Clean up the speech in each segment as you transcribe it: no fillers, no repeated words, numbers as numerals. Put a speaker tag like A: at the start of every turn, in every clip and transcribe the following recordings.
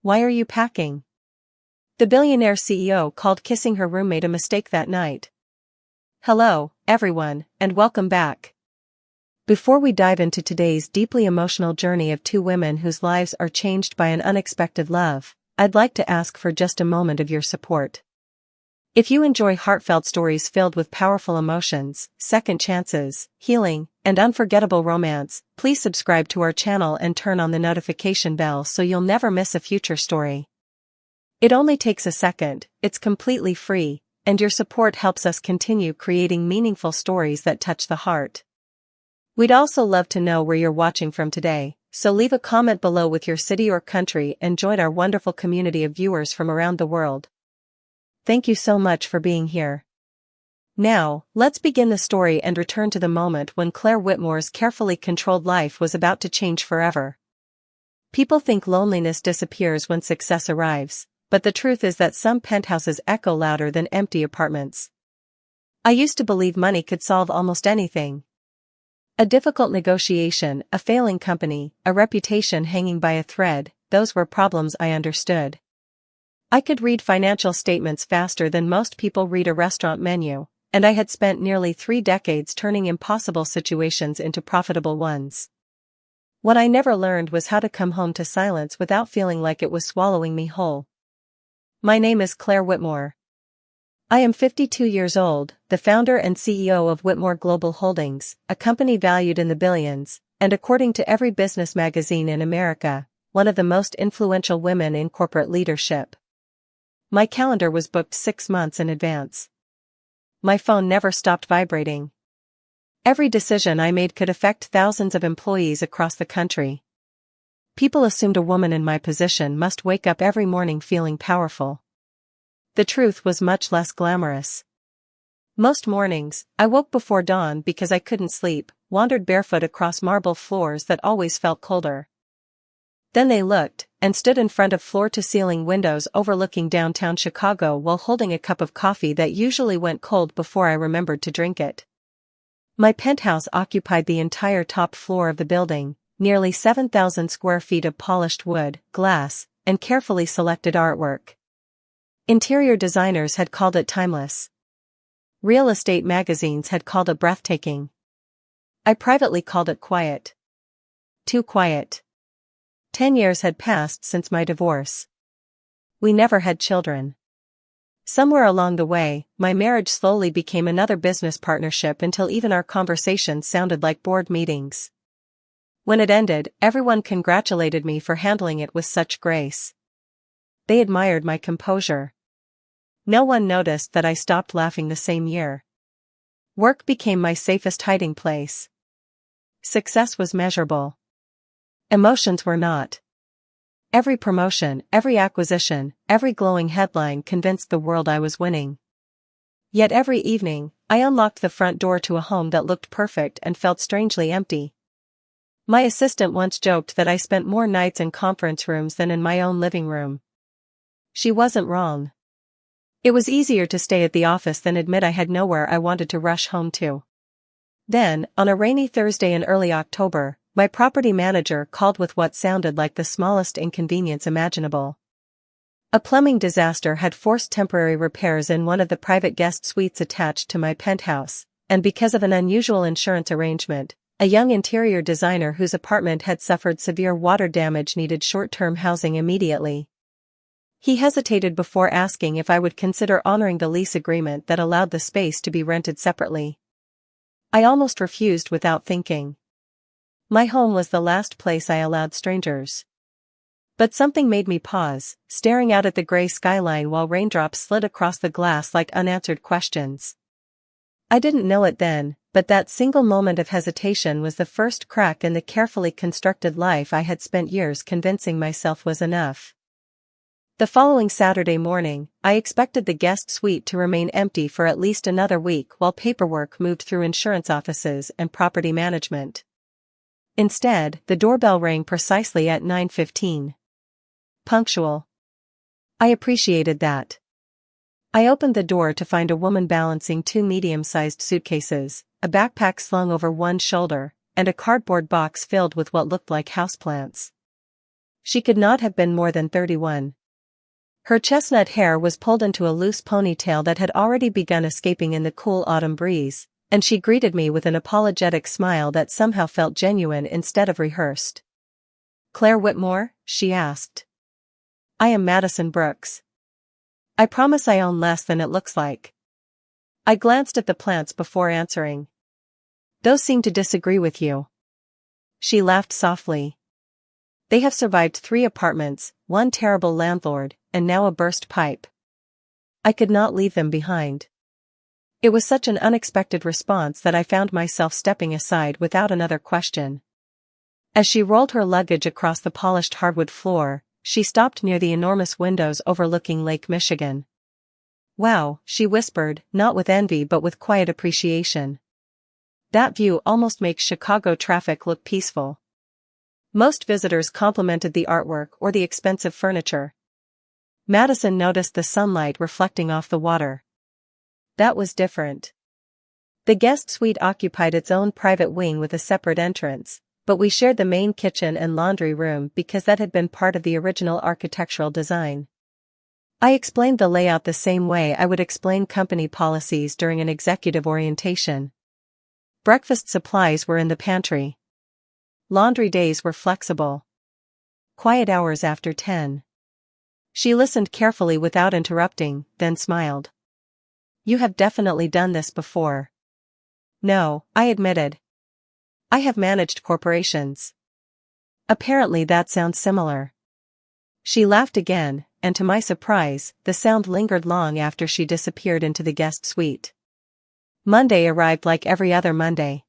A: why are you packing? The billionaire CEO called kissing her roommate a mistake that night. Hello, everyone, and welcome back. Before we dive into today's deeply emotional journey of two women whose lives are changed by an unexpected love, I'd like to ask for just a moment of your support. If you enjoy heartfelt stories filled with powerful emotions, second chances, healing, and unforgettable romance, please subscribe to our channel and turn on the notification bell so you'll never miss a future story. It only takes a second, it's completely free, and your support helps us continue creating meaningful stories that touch the heart. We'd also love to know where you're watching from today, so leave a comment below with your city or country and join our wonderful community of viewers from around the world. Thank you so much for being here. Now, let's begin the story and return to the moment when Claire Whitmore's carefully controlled life was about to change forever. People think loneliness disappears when success arrives, but the truth is that some penthouses echo louder than empty apartments. I used to believe money could solve almost anything. A difficult negotiation, a failing company, a reputation hanging by a thread, those were problems I understood. I could read financial statements faster than most people read a restaurant menu, and I had spent nearly 3 decades turning impossible situations into profitable ones. What I never learned was how to come home to silence without feeling like it was swallowing me whole. My name is Claire Whitmore. I am 52 years old, the founder and CEO of Whitmore Global Holdings, a company valued in the billions, and according to every business magazine in America, one of the most influential women in corporate leadership. My calendar was booked 6 months in advance. My phone never stopped vibrating. Every decision I made could affect thousands of employees across the country. People assumed a woman in my position must wake up every morning feeling powerful. The truth was much less glamorous. Most mornings, I woke before dawn because I couldn't sleep, wandered barefoot across marble floors that always felt colder. Then they looked, and stood in front of floor-to-ceiling windows overlooking downtown Chicago while holding a cup of coffee that usually went cold before I remembered to drink it. My penthouse occupied the entire top floor of the building, nearly 7,000 square feet of polished wood, glass, and carefully selected artwork. Interior designers had called it timeless. Real estate magazines had called it breathtaking. I privately called it quiet. Too quiet. 10 years had passed since my divorce. We never had children. Somewhere along the way, my marriage slowly became another business partnership until even our conversations sounded like board meetings. When it ended, everyone congratulated me for handling it with such grace. They admired my composure. No one noticed that I stopped laughing the same year. Work became my safest hiding place. Success was measurable. Emotions were not. Every promotion, every acquisition, every glowing headline convinced the world I was winning. Yet every evening, I unlocked the front door to a home that looked perfect and felt strangely empty. My assistant once joked that I spent more nights in conference rooms than in my own living room. She wasn't wrong. It was easier to stay at the office than admit I had nowhere I wanted to rush home to. Then, on a rainy Thursday in early October, my property manager called with what sounded like the smallest inconvenience imaginable. A plumbing disaster had forced temporary repairs in one of the private guest suites attached to my penthouse, and because of an unusual insurance arrangement, a young interior designer whose apartment had suffered severe water damage needed short-term housing immediately. He hesitated before asking if I would consider honoring the lease agreement that allowed the space to be rented separately. I almost refused without thinking. My home was the last place I allowed strangers. But something made me pause, staring out at the gray skyline while raindrops slid across the glass like unanswered questions. I didn't know it then, but that single moment of hesitation was the first crack in the carefully constructed life I had spent years convincing myself was enough. The following Saturday morning, I expected the guest suite to remain empty for at least another week while paperwork moved through insurance offices and property management. Instead, the doorbell rang precisely at 9:15. Punctual. I appreciated that. I opened the door to find a woman balancing 2 medium-sized suitcases, a backpack slung over one shoulder, and a cardboard box filled with what looked like houseplants. She could not have been more than 31. Her chestnut hair was pulled into a loose ponytail that had already begun escaping in the cool autumn breeze, and she greeted me with an apologetic smile that somehow felt genuine instead of rehearsed. "Claire Whitmore?" she asked. "I am Madison Brooks. I promise I own less than it looks like." I glanced at the plants before answering. "Those seem to disagree with you." She laughed softly. "They have survived 3 apartments, 1 terrible landlord, and now a burst pipe. I could not leave them behind." It was such an unexpected response that I found myself stepping aside without another question. As she rolled her luggage across the polished hardwood floor, she stopped near the enormous windows overlooking Lake Michigan. "Wow," she whispered, not with envy but with quiet appreciation. "That view almost makes Chicago traffic look peaceful." Most visitors complimented the artwork or the expensive furniture. Madison noticed the sunlight reflecting off the water. That was different. The guest suite occupied its own private wing with a separate entrance, but we shared the main kitchen and laundry room because that had been part of the original architectural design. I explained the layout the same way I would explain company policies during an executive orientation. Breakfast supplies were in the pantry. Laundry days were flexible. Quiet hours after 10. She listened carefully without interrupting, then smiled. "You have definitely done this before." "No," I admitted. "I have managed corporations." "Apparently that sounds similar." She laughed again, and to my surprise, the sound lingered long after she disappeared into the guest suite. Monday arrived like every other Monday.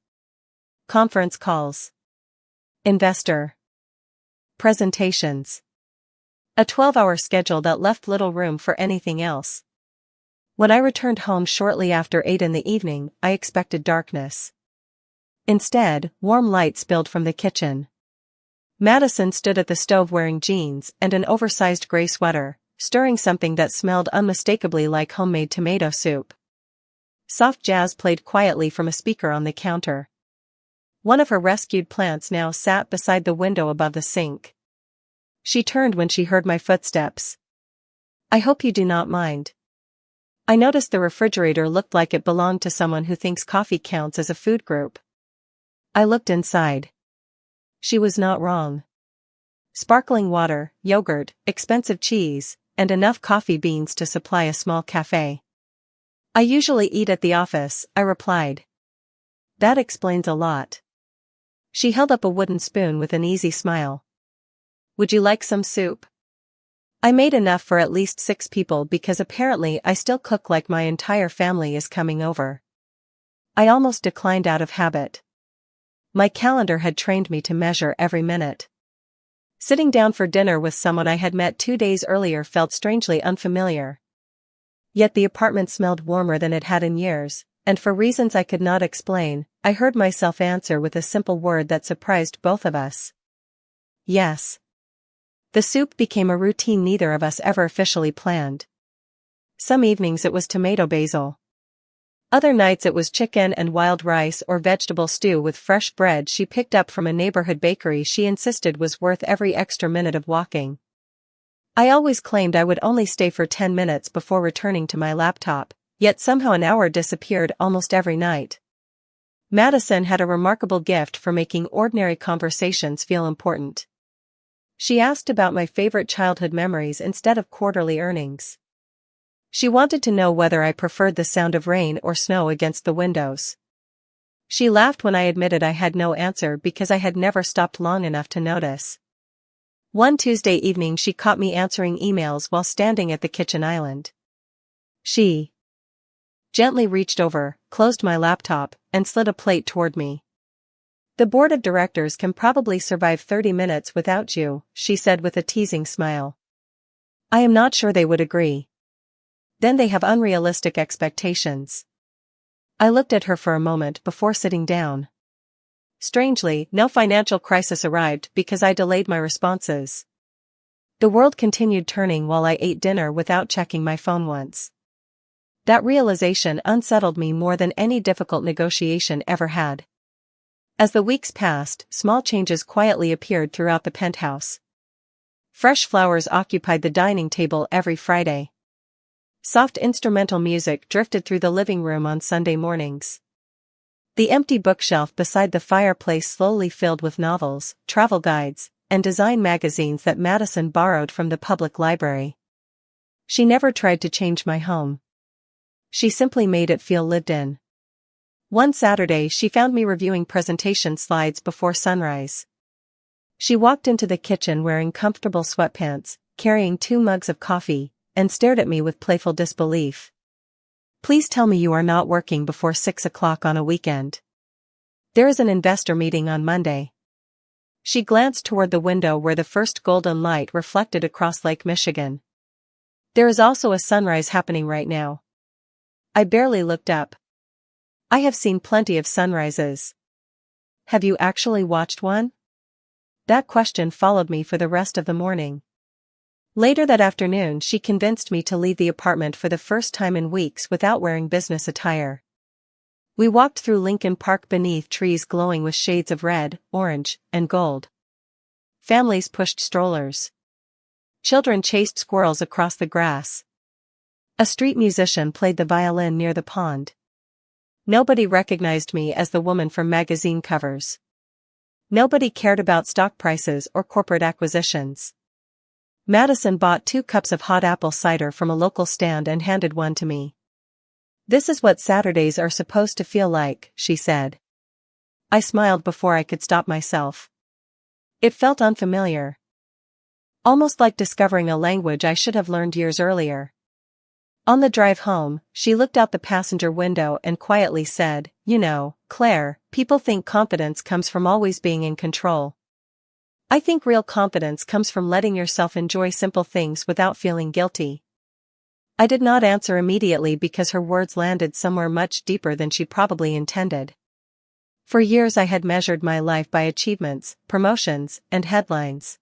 A: Conference calls. Investor presentations. A 12-hour schedule that left little room for anything else. When I returned home shortly after 8 in the evening, I expected darkness. Instead, warm light spilled from the kitchen. Madison stood at the stove wearing jeans and an oversized gray sweater, stirring something that smelled unmistakably like homemade tomato soup. Soft jazz played quietly from a speaker on the counter. One of her rescued plants now sat beside the window above the sink. She turned when she heard my footsteps. "I hope you do not mind." I noticed the refrigerator looked like it belonged to someone who thinks coffee counts as a food group. I looked inside. She was not wrong. Sparkling water, yogurt, expensive cheese, and enough coffee beans to supply a small cafe. "I usually eat at the office," I replied. "That explains a lot." She held up a wooden spoon with an easy smile. "Would you like some soup?" I made enough for at least 6 people because apparently I still cook like my entire family is coming over. I almost declined out of habit. My calendar had trained me to measure every minute. Sitting down for dinner with someone I had met 2 days earlier felt strangely unfamiliar. Yet the apartment smelled warmer than it had in years, and for reasons I could not explain, I heard myself answer with a simple word that surprised both of us. "Yes." The soup became a routine neither of us ever officially planned. Some evenings it was tomato basil. Other nights it was chicken and wild rice or vegetable stew with fresh bread she picked up from a neighborhood bakery she insisted was worth every extra minute of walking. I always claimed I would only stay for 10 minutes before returning to my laptop, yet somehow an hour disappeared almost every night. Madison had a remarkable gift for making ordinary conversations feel important. She asked about my favorite childhood memories instead of quarterly earnings. She wanted to know whether I preferred the sound of rain or snow against the windows. She laughed when I admitted I had no answer because I had never stopped long enough to notice. One Tuesday evening she caught me answering emails while standing at the kitchen island. She gently reached over, closed my laptop, and slid a plate toward me. "The board of directors can probably survive 30 minutes without you," she said with a teasing smile. "I am not sure they would agree. Then they have unrealistic expectations." I looked at her for a moment before sitting down. Strangely, no financial crisis arrived because I delayed my responses. The world continued turning while I ate dinner without checking my phone once. That realization unsettled me more than any difficult negotiation ever had. As the weeks passed, small changes quietly appeared throughout the penthouse. Fresh flowers occupied the dining table every Friday. Soft instrumental music drifted through the living room on Sunday mornings. The empty bookshelf beside the fireplace slowly filled with novels, travel guides, and design magazines that Madison borrowed from the public library. She never tried to change my home. She simply made it feel lived in. One Saturday she found me reviewing presentation slides before sunrise. She walked into the kitchen wearing comfortable sweatpants, carrying 2 mugs of coffee, and stared at me with playful disbelief. "Please tell me you are not working before 6 o'clock on a weekend. There is an investor meeting on Monday." She glanced toward the window where the first golden light reflected across Lake Michigan. "There is also a sunrise happening right now." I barely looked up. "I have seen plenty of sunrises. Have you actually watched one?" That question followed me for the rest of the morning. Later that afternoon she convinced me to leave the apartment for the first time in weeks without wearing business attire. We walked through Lincoln Park beneath trees glowing with shades of red, orange, and gold. Families pushed strollers. Children chased squirrels across the grass. A street musician played the violin near the pond. Nobody recognized me as the woman from magazine covers. Nobody cared about stock prices or corporate acquisitions. Madison bought 2 cups of hot apple cider from a local stand and handed one to me. "This is what Saturdays are supposed to feel like," she said. I smiled before I could stop myself. It felt unfamiliar. Almost like discovering a language I should have learned years earlier. On the drive home, she looked out the passenger window and quietly said, "You know, Claire, people think confidence comes from always being in control. I think real confidence comes from letting yourself enjoy simple things without feeling guilty." I did not answer immediately because her words landed somewhere much deeper than she probably intended. For years I had measured my life by achievements, promotions, and headlines.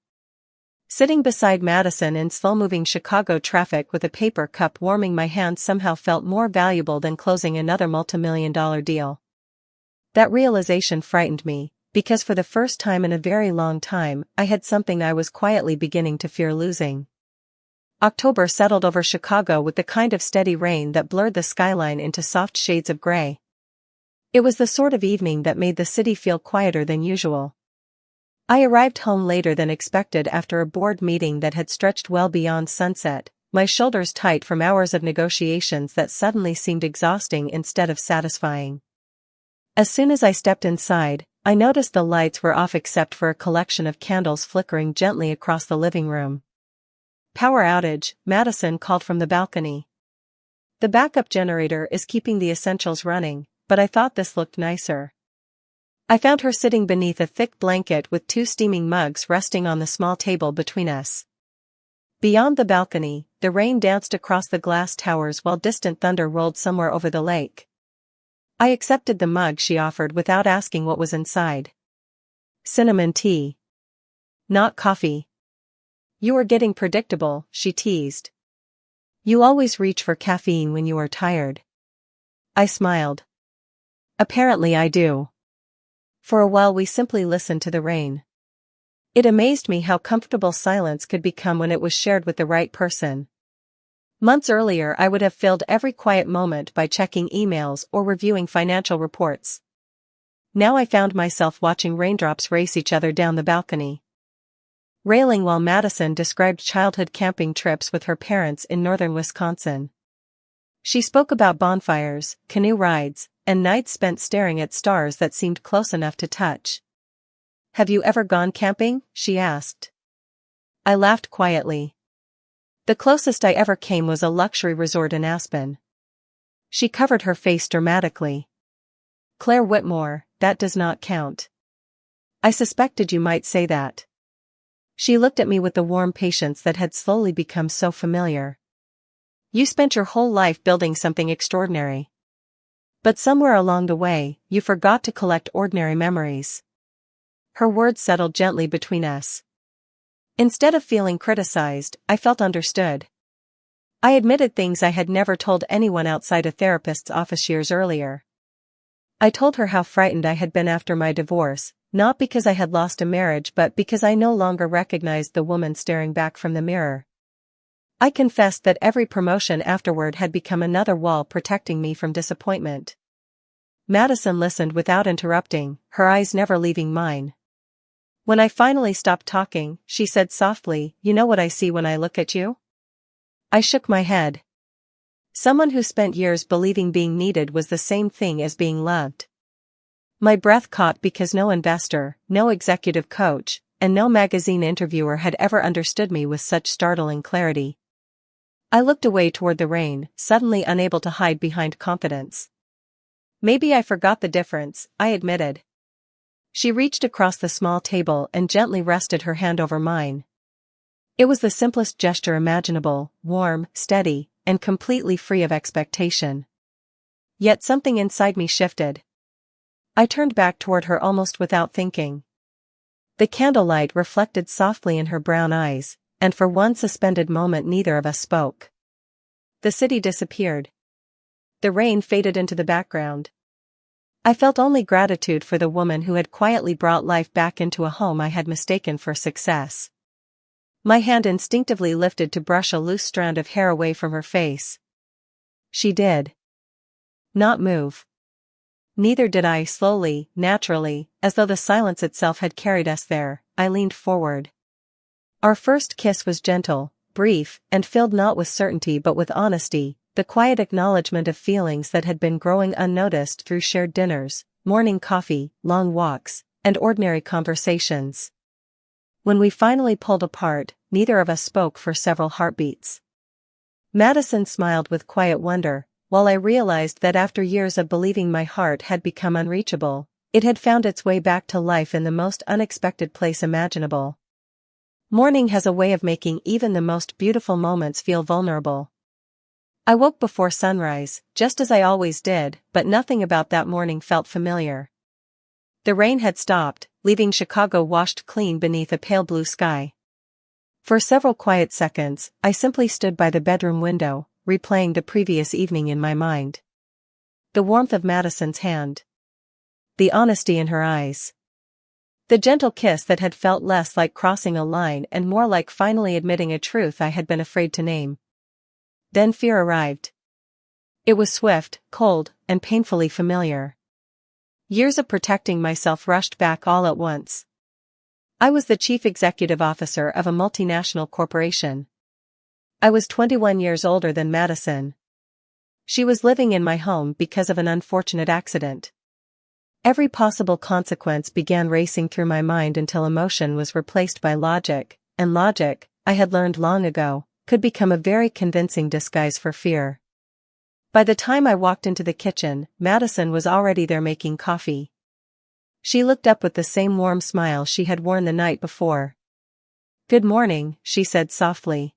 A: Sitting beside Madison in slow-moving Chicago traffic with a paper cup warming my hand somehow felt more valuable than closing another multimillion-dollar deal. That realization frightened me, because for the first time in a very long time, I had something I was quietly beginning to fear losing. October settled over Chicago with the kind of steady rain that blurred the skyline into soft shades of gray. It was the sort of evening that made the city feel quieter than usual. I arrived home later than expected after a board meeting that had stretched well beyond sunset, my shoulders tight from hours of negotiations that suddenly seemed exhausting instead of satisfying. As soon as I stepped inside, I noticed the lights were off except for a collection of candles flickering gently across the living room. "Power outage," Madison called from the balcony. "The backup generator is keeping the essentials running, but I thought this looked nicer." I found her sitting beneath a thick blanket with 2 steaming mugs resting on the small table between us. Beyond the balcony, the rain danced across the glass towers while distant thunder rolled somewhere over the lake. I accepted the mug she offered without asking what was inside. "Cinnamon tea. Not coffee." "You are getting predictable," she teased. "You always reach for caffeine when you are tired." I smiled. "Apparently I do." For a while we simply listened to the rain. It amazed me how comfortable silence could become when it was shared with the right person. Months earlier I would have filled every quiet moment by checking emails or reviewing financial reports. Now I found myself watching raindrops race each other down the balcony. Railing while Madison described childhood camping trips with her parents in northern Wisconsin. She spoke about bonfires, canoe rides, and nights spent staring at stars that seemed close enough to touch. "Have you ever gone camping?" she asked. I laughed quietly. The closest I ever came was a luxury resort in Aspen. She covered her face dramatically. "Claire Whitmore, that does not count." "I suspected you might say that." She looked at me with the warm patience that had slowly become so familiar. "You spent your whole life building something extraordinary. But somewhere along the way, you forgot to collect ordinary memories." Her words settled gently between us. Instead of feeling criticized, I felt understood. I admitted things I had never told anyone outside a therapist's office years earlier. I told her how frightened I had been after my divorce, not because I had lost a marriage but because I no longer recognized the woman staring back from the mirror. I confessed that every promotion afterward had become another wall protecting me from disappointment. Madison listened without interrupting, her eyes never leaving mine. When I finally stopped talking, she said softly, "You know what I see when I look at you?" I shook my head. Someone who spent years believing being needed was the same thing as being loved. My breath caught because no investor, no executive coach, and no magazine interviewer had ever understood me with such startling clarity. I looked away toward the rain, suddenly unable to hide behind confidence. "Maybe I forgot the difference," I admitted. She reached across the small table and gently rested her hand over mine. It was the simplest gesture imaginable, warm, steady, and completely free of expectation. Yet something inside me shifted. I turned back toward her almost without thinking. The candlelight reflected softly in her brown eyes, and for one suspended moment neither of us spoke. The city disappeared. The rain faded into the background. I felt only gratitude for the woman who had quietly brought life back into a home I had mistaken for success. My hand instinctively lifted to brush a loose strand of hair away from her face. She did not move. Neither did I. Slowly, naturally, as though the silence itself had carried us there, I leaned forward. Our first kiss was gentle, brief, and filled not with certainty but with honesty, the quiet acknowledgement of feelings that had been growing unnoticed through shared dinners, morning coffee, long walks, and ordinary conversations. When we finally pulled apart, neither of us spoke for several heartbeats. Madison smiled with quiet wonder, while I realized that after years of believing my heart had become unreachable, it had found its way back to life in the most unexpected place imaginable. Morning has a way of making even the most beautiful moments feel vulnerable. I woke before sunrise, just as I always did, but nothing about that morning felt familiar. The rain had stopped, leaving Chicago washed clean beneath a pale blue sky. For several quiet seconds, I simply stood by the bedroom window, replaying the previous evening in my mind. The warmth of Madison's hand. The honesty in her eyes. The gentle kiss that had felt less like crossing a line and more like finally admitting a truth I had been afraid to name. Then fear arrived. It was swift, cold, and painfully familiar. Years of protecting myself rushed back all at once. I was the chief executive officer of a multinational corporation. I was 21 years older than Madison. She was living in my home because of an unfortunate accident. Every possible consequence began racing through my mind until emotion was replaced by logic, and logic, I had learned long ago, could become a very convincing disguise for fear. By the time I walked into the kitchen, Madison was already there making coffee. She looked up with the same warm smile she had worn the night before. "Good morning," she said softly.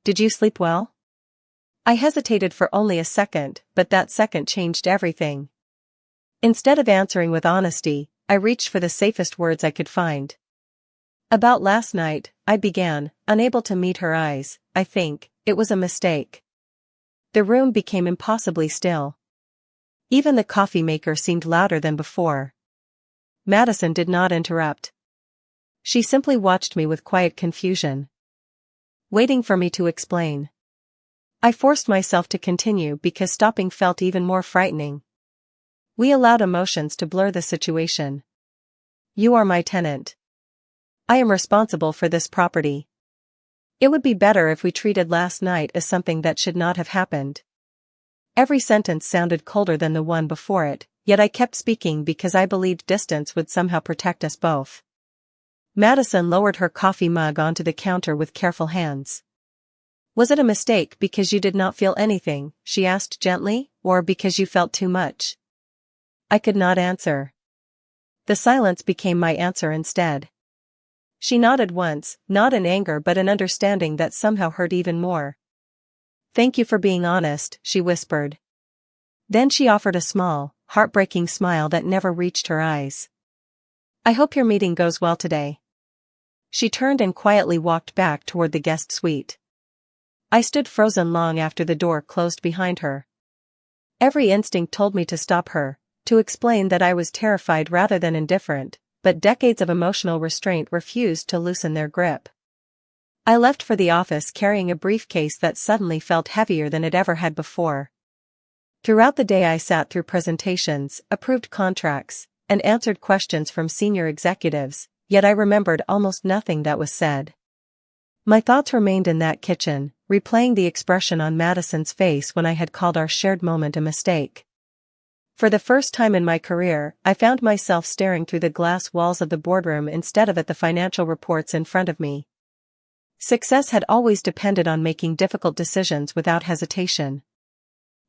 A: "Did you sleep well?" I hesitated for only a second, but that second changed everything. Instead of answering with honesty, I reached for the safest words I could find. "About last night," I began, unable to meet her eyes. "I think it was a mistake." The room became impossibly still. Even the coffee maker seemed louder than before. Madison did not interrupt. She simply watched me with quiet confusion, waiting for me to explain. I forced myself to continue because stopping felt even more frightening. "We allowed emotions to blur the situation. You are my tenant. I am responsible for this property. It would be better if we treated last night as something that should not have happened." Every sentence sounded colder than the one before it, yet I kept speaking because I believed distance would somehow protect us both. Madison lowered her coffee mug onto the counter with careful hands. "Was it a mistake because you did not feel anything," she asked gently, "or because you felt too much?" I could not answer. The silence became my answer instead. She nodded once, not in anger but in understanding that somehow hurt even more. "Thank you for being honest," she whispered. Then she offered a small, heartbreaking smile that never reached her eyes. "I hope your meeting goes well today." She turned and quietly walked back toward the guest suite. I stood frozen long after the door closed behind her. Every instinct told me to stop her, to explain that I was terrified rather than indifferent, but decades of emotional restraint refused to loosen their grip. I left for the office carrying a briefcase that suddenly felt heavier than it ever had before. Throughout the day I sat through presentations, approved contracts, and answered questions from senior executives, yet I remembered almost nothing that was said. My thoughts remained in that kitchen, replaying the expression on Madison's face when I had called our shared moment a mistake. For the first time in my career, I found myself staring through the glass walls of the boardroom instead of at the financial reports in front of me. Success had always depended on making difficult decisions without hesitation.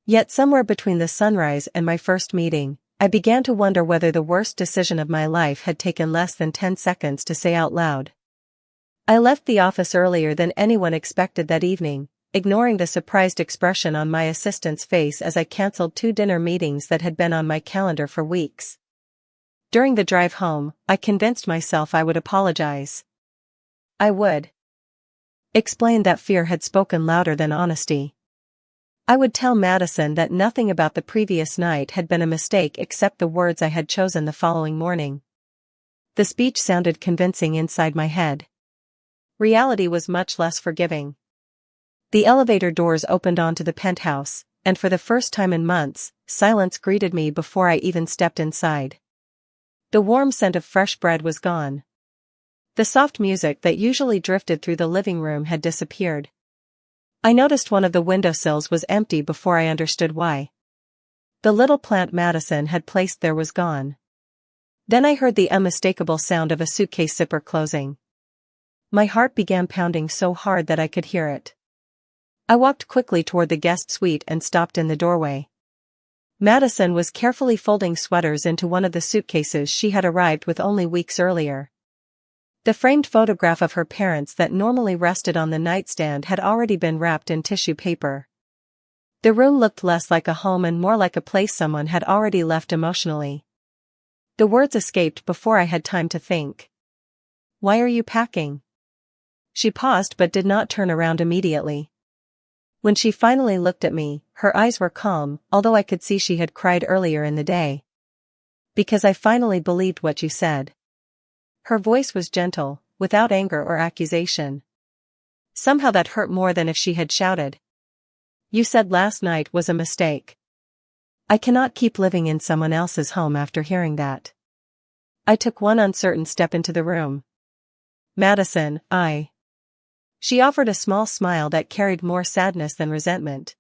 A: Yet somewhere between the sunrise and my first meeting, I began to wonder whether the worst decision of my life had taken less than 10 seconds to say out loud. I left the office earlier than anyone expected that evening, ignoring the surprised expression on my assistant's face as I canceled 2 dinner meetings that had been on my calendar for weeks. During the drive home, I convinced myself I would apologize. I would explain that fear had spoken louder than honesty. I would tell Madison that nothing about the previous night had been a mistake except the words I had chosen the following morning. The speech sounded convincing inside my head. Reality was much less forgiving. The elevator doors opened onto the penthouse, and for the first time in months, silence greeted me before I even stepped inside. The warm scent of fresh bread was gone. The soft music that usually drifted through the living room had disappeared. I noticed one of the windowsills was empty before I understood why. The little plant Madison had placed there was gone. Then I heard the unmistakable sound of a suitcase zipper closing. My heart began pounding so hard that I could hear it. I walked quickly toward the guest suite and stopped in the doorway. Madison was carefully folding sweaters into one of the suitcases she had arrived with only weeks earlier. The framed photograph of her parents that normally rested on the nightstand had already been wrapped in tissue paper. The room looked less like a home and more like a place someone had already left emotionally. The words escaped before I had time to think. "Why are you packing?" She paused but did not turn around immediately. When she finally looked at me, her eyes were calm, although I could see she had cried earlier in the day. "Because I finally believed what you said." Her voice was gentle, without anger or accusation. Somehow that hurt more than if she had shouted. "You said last night was a mistake." I cannot keep living in someone else's home after hearing that. I took one uncertain step into the room. "Madison, She offered a small smile that carried more sadness than resentment.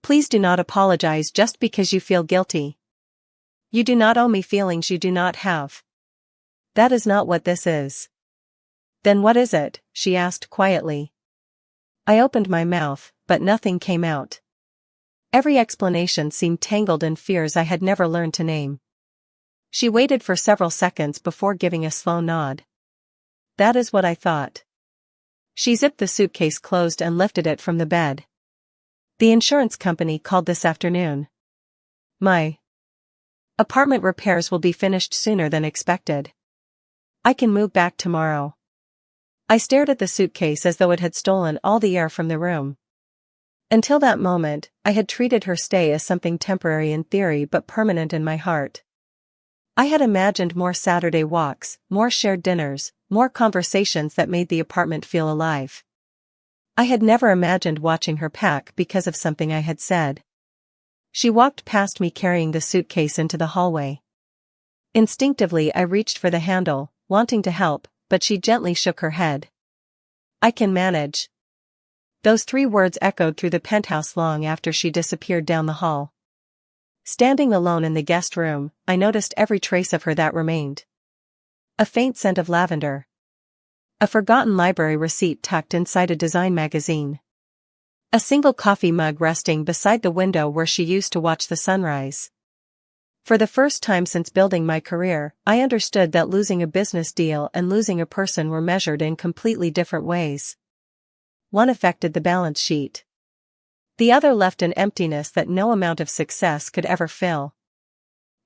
A: "Please do not apologize just because you feel guilty. You do not owe me feelings you do not have. That is not what this is." "Then what is it?" she asked quietly. I opened my mouth, but nothing came out. Every explanation seemed tangled in fears I had never learned to name. She waited for several seconds before giving a slow nod. "That is what I thought." She zipped the suitcase closed and lifted it from the bed. "The insurance company called this afternoon. My apartment repairs will be finished sooner than expected. I can move back tomorrow." I stared at the suitcase as though it had stolen all the air from the room. Until that moment, I had treated her stay as something temporary in theory but permanent in my heart. I had imagined more Saturday walks, more shared dinners, more conversations that made the apartment feel alive. I had never imagined watching her pack because of something I had said. She walked past me carrying the suitcase into the hallway. Instinctively I reached for the handle, wanting to help, but she gently shook her head. "I can manage." Those 3 words echoed through the penthouse long after she disappeared down the hall. Standing alone in the guest room, I noticed every trace of her that remained. A faint scent of lavender. A forgotten library receipt tucked inside a design magazine. A single coffee mug resting beside the window where she used to watch the sunrise. For the first time since building my career, I understood that losing a business deal and losing a person were measured in completely different ways. One affected the balance sheet. The other left an emptiness that no amount of success could ever fill.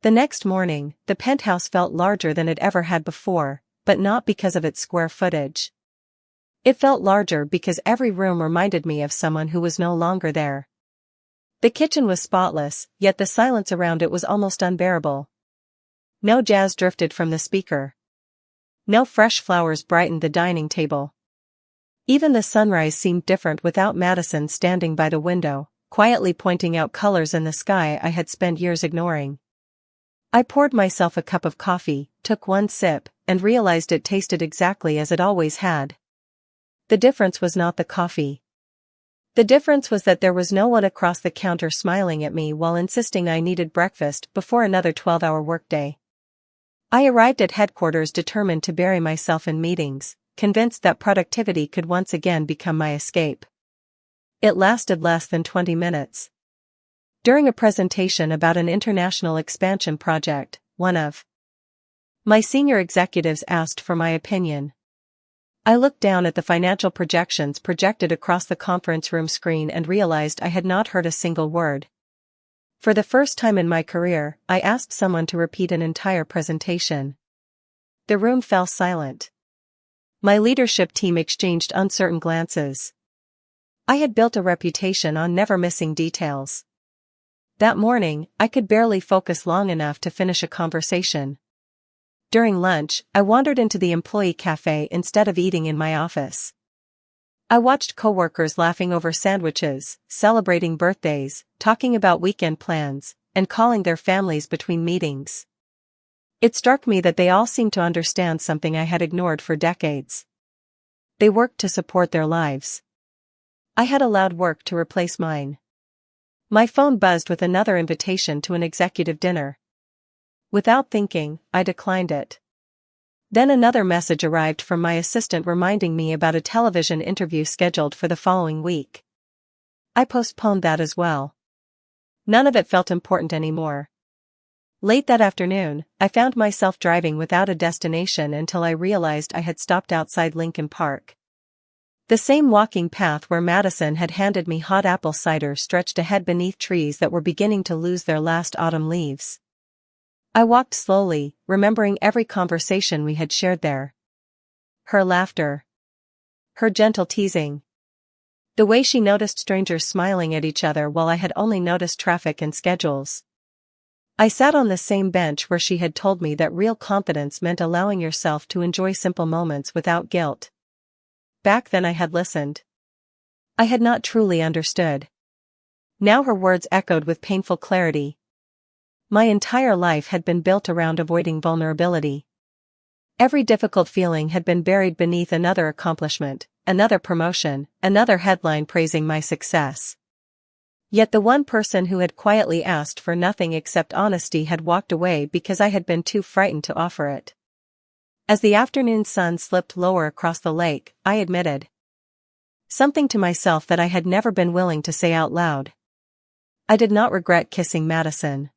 A: The next morning, the penthouse felt larger than it ever had before, but not because of its square footage. It felt larger because every room reminded me of someone who was no longer there. The kitchen was spotless, yet the silence around it was almost unbearable. No jazz drifted from the speaker. No fresh flowers brightened the dining table. Even the sunrise seemed different without Madison standing by the window, quietly pointing out colors in the sky I had spent years ignoring. I poured myself a cup of coffee, took one sip, and realized it tasted exactly as it always had. The difference was not the coffee. The difference was that there was no one across the counter smiling at me while insisting I needed breakfast before another 12-hour workday. I arrived at headquarters determined to bury myself in meetings, convinced that productivity could once again become my escape. It lasted less than 20 minutes. During a presentation about an international expansion project, one of my senior executives asked for my opinion. I looked down at the financial projections projected across the conference room screen and realized I had not heard a single word. For the first time in my career, I asked someone to repeat an entire presentation. The room fell silent. My leadership team exchanged uncertain glances. I had built a reputation on never missing details. That morning, I could barely focus long enough to finish a conversation. During lunch, I wandered into the employee cafe instead of eating in my office. I watched coworkers laughing over sandwiches, celebrating birthdays, talking about weekend plans, and calling their families between meetings. It struck me that they all seemed to understand something I had ignored for decades. They worked to support their lives. I had allowed work to replace mine. My phone buzzed with another invitation to an executive dinner. Without thinking, I declined it. Then another message arrived from my assistant reminding me about a television interview scheduled for the following week. I postponed that as well. None of it felt important anymore. Late that afternoon, I found myself driving without a destination until I realized I had stopped outside Lincoln Park. The same walking path where Madison had handed me hot apple cider stretched ahead beneath trees that were beginning to lose their last autumn leaves. I walked slowly, remembering every conversation we had shared there. Her laughter. Her gentle teasing. The way she noticed strangers smiling at each other while I had only noticed traffic and schedules. I sat on the same bench where she had told me that real confidence meant allowing yourself to enjoy simple moments without guilt. Back then I had listened. I had not truly understood. Now her words echoed with painful clarity. My entire life had been built around avoiding vulnerability. Every difficult feeling had been buried beneath another accomplishment, another promotion, another headline praising my success. Yet the one person who had quietly asked for nothing except honesty had walked away because I had been too frightened to offer it. As the afternoon sun slipped lower across the lake, I admitted something to myself that I had never been willing to say out loud. I did not regret kissing Madison.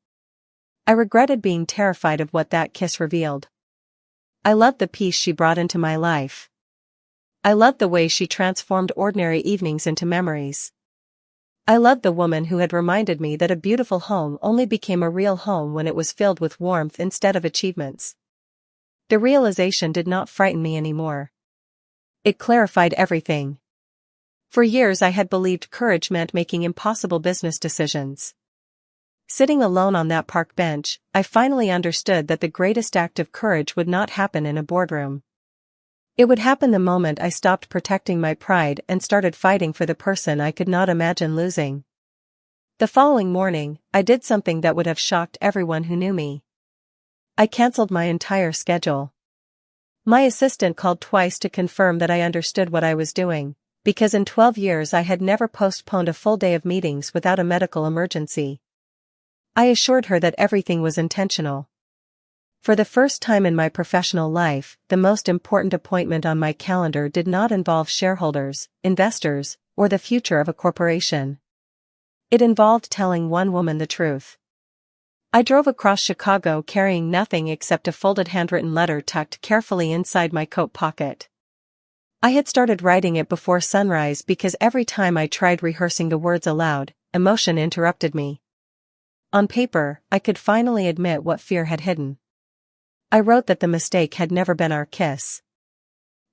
A: I regretted being terrified of what that kiss revealed. I loved the peace she brought into my life. I loved the way she transformed ordinary evenings into memories. I loved the woman who had reminded me that a beautiful home only became a real home when it was filled with warmth instead of achievements. The realization did not frighten me anymore. It clarified everything. For years I had believed courage meant making impossible business decisions. Sitting alone on that park bench, I finally understood that the greatest act of courage would not happen in a boardroom. It would happen the moment I stopped protecting my pride and started fighting for the person I could not imagine losing. The following morning, I did something that would have shocked everyone who knew me. I canceled my entire schedule. My assistant called twice to confirm that I understood what I was doing, because in 12 years I had never postponed a full day of meetings without a medical emergency. I assured her that everything was intentional. For the first time in my professional life, the most important appointment on my calendar did not involve shareholders, investors, or the future of a corporation. It involved telling one woman the truth. I drove across Chicago carrying nothing except a folded handwritten letter tucked carefully inside my coat pocket. I had started writing it before sunrise because every time I tried rehearsing the words aloud, emotion interrupted me. On paper, I could finally admit what fear had hidden. I wrote that the mistake had never been our kiss.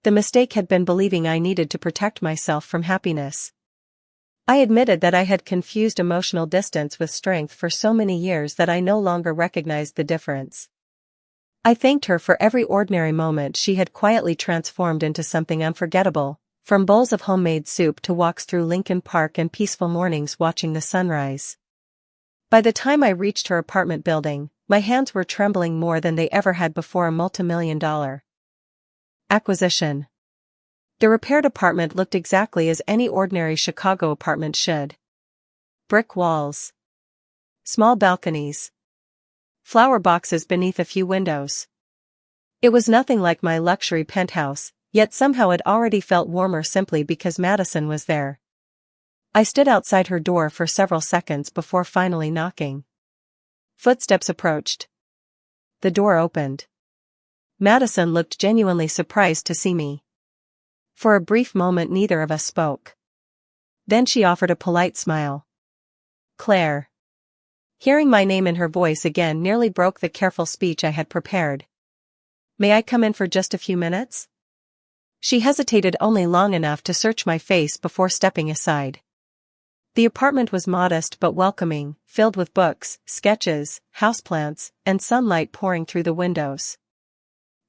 A: The mistake had been believing I needed to protect myself from happiness. I admitted that I had confused emotional distance with strength for so many years that I no longer recognized the difference. I thanked her for every ordinary moment she had quietly transformed into something unforgettable, from bowls of homemade soup to walks through Lincoln Park and peaceful mornings watching the sunrise. By the time I reached her apartment building, my hands were trembling more than they ever had before a multimillion-dollar acquisition. The repaired apartment looked exactly as any ordinary Chicago apartment should. Brick walls. Small balconies. Flower boxes beneath a few windows. It was nothing like my luxury penthouse, yet somehow it already felt warmer simply because Madison was there. I stood outside her door for several seconds before finally knocking. Footsteps approached. The door opened. Madison looked genuinely surprised to see me. For a brief moment neither of us spoke. Then she offered a polite smile. Claire. Hearing my name in her voice again nearly broke the careful speech I had prepared. May I come in for just a few minutes? She hesitated only long enough to search my face before stepping aside. The apartment was modest but welcoming, filled with books, sketches, houseplants, and sunlight pouring through the windows.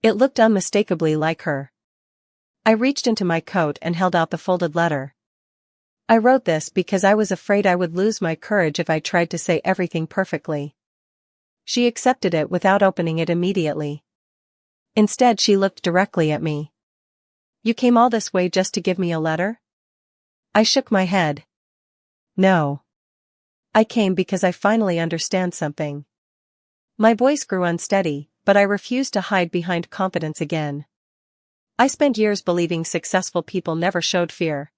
A: It looked unmistakably like her. I reached into my coat and held out the folded letter. I wrote this because I was afraid I would lose my courage if I tried to say everything perfectly. She accepted it without opening it immediately. Instead, she looked directly at me. You came all this way just to give me a letter? I shook my head. No. I came because I finally understand something. My voice grew unsteady, but I refused to hide behind confidence again. I spent years believing successful people never showed fear.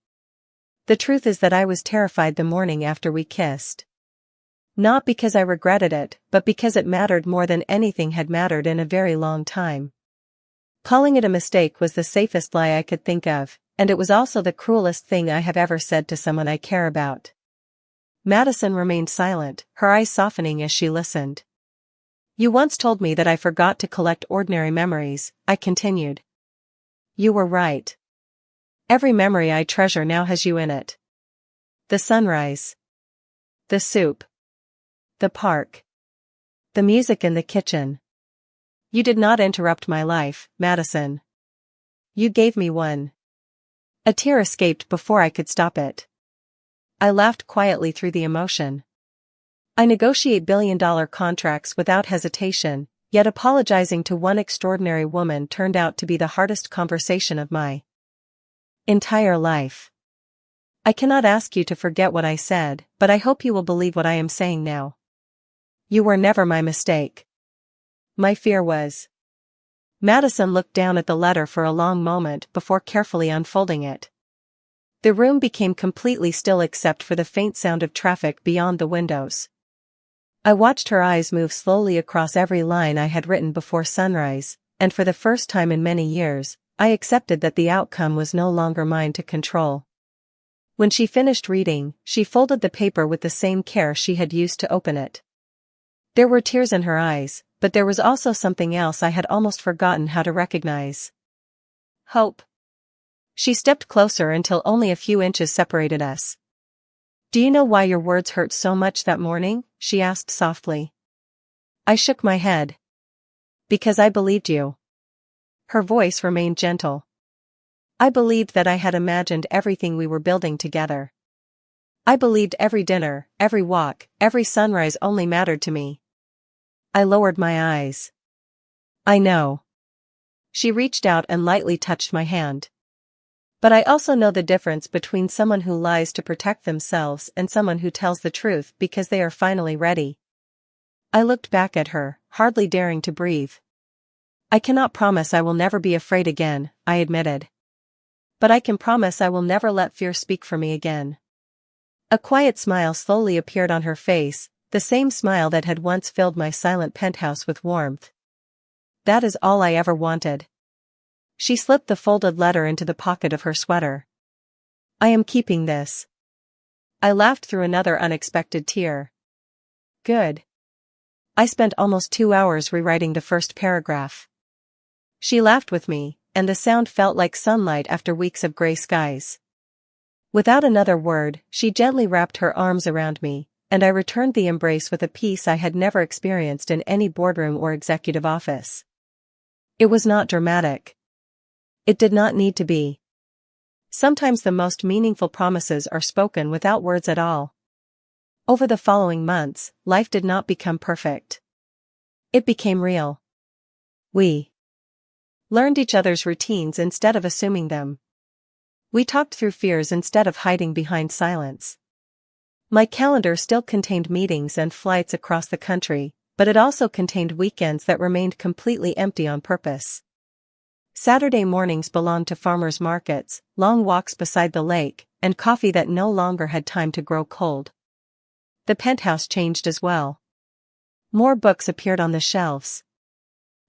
A: The truth is that I was terrified the morning after we kissed. Not because I regretted it, but because it mattered more than anything had mattered in a very long time. Calling it a mistake was the safest lie I could think of, and it was also the cruelest thing I have ever said to someone I care about. Madison remained silent, her eyes softening as she listened. You once told me that I forgot to collect ordinary memories, I continued. You were right. Every memory I treasure now has you in it. The sunrise. The soup. The park. The music in the kitchen. You did not interrupt my life, Madison. You gave me one. A tear escaped before I could stop it. I laughed quietly through the emotion. I negotiate billion-dollar contracts without hesitation, yet apologizing to one extraordinary woman turned out to be the hardest conversation of my entire life. I cannot ask you to forget what I said, but I hope you will believe what I am saying now. You were never my mistake. My fear was. Madison looked down at the letter for a long moment before carefully unfolding it. The room became completely still except for the faint sound of traffic beyond the windows. I watched her eyes move slowly across every line I had written before sunrise, and for the first time in many years, I accepted that the outcome was no longer mine to control. When she finished reading, she folded the paper with the same care she had used to open it. There were tears in her eyes, but there was also something else I had almost forgotten how to recognize. Hope. She stepped closer until only a few inches separated us. Do you know why your words hurt so much that morning? She asked softly. I shook my head. Because I believed you. Her voice remained gentle. I believed that I had imagined everything we were building together. I believed every dinner, every walk, every sunrise only mattered to me. I lowered my eyes. I know. She reached out and lightly touched my hand. But I also know the difference between someone who lies to protect themselves and someone who tells the truth because they are finally ready. I looked back at her, hardly daring to breathe. I cannot promise I will never be afraid again, I admitted. But I can promise I will never let fear speak for me again. A quiet smile slowly appeared on her face, the same smile that had once filled my silent penthouse with warmth. That is all I ever wanted. She slipped the folded letter into the pocket of her sweater. I am keeping this. I laughed through another unexpected tear. Good. I spent almost 2 hours rewriting the first paragraph. She laughed with me, and the sound felt like sunlight after weeks of gray skies. Without another word, she gently wrapped her arms around me, and I returned the embrace with a peace I had never experienced in any boardroom or executive office. It was not dramatic. It did not need to be. Sometimes the most meaningful promises are spoken without words at all. Over the following months, life did not become perfect. It became real. We learned each other's routines instead of assuming them. We talked through fears instead of hiding behind silence. My calendar still contained meetings and flights across the country, but it also contained weekends that remained completely empty on purpose. Saturday mornings belonged to farmers' markets, long walks beside the lake, and coffee that no longer had time to grow cold. The penthouse changed as well. More books appeared on the shelves.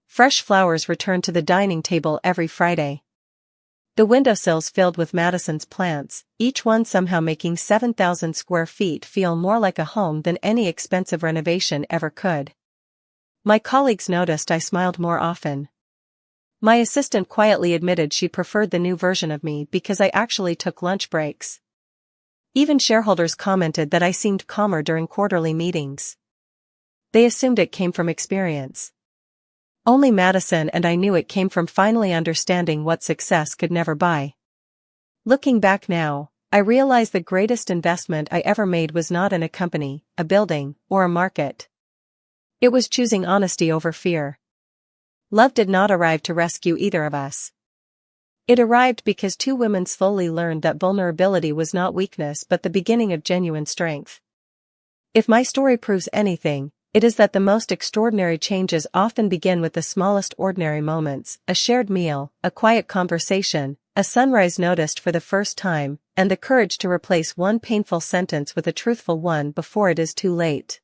A: Fresh flowers returned to the dining table every Friday. The windowsills filled with Madison's plants, each one somehow making 7,000 square feet feel more like a home than any expensive renovation ever could. My colleagues noticed I smiled more often. My assistant quietly admitted she preferred the new version of me because I actually took lunch breaks. Even shareholders commented that I seemed calmer during quarterly meetings. They assumed it came from experience. Only Madison and I knew it came from finally understanding what success could never buy. Looking back now, I realize the greatest investment I ever made was not in a company, a building, or a market. It was choosing honesty over fear. Love did not arrive to rescue either of us. It arrived because two women slowly learned that vulnerability was not weakness but the beginning of genuine strength. If my story proves anything, it is that the most extraordinary changes often begin with the smallest ordinary moments: a shared meal, a quiet conversation, a sunrise noticed for the first time, and the courage to replace one painful sentence with a truthful one before it is too late.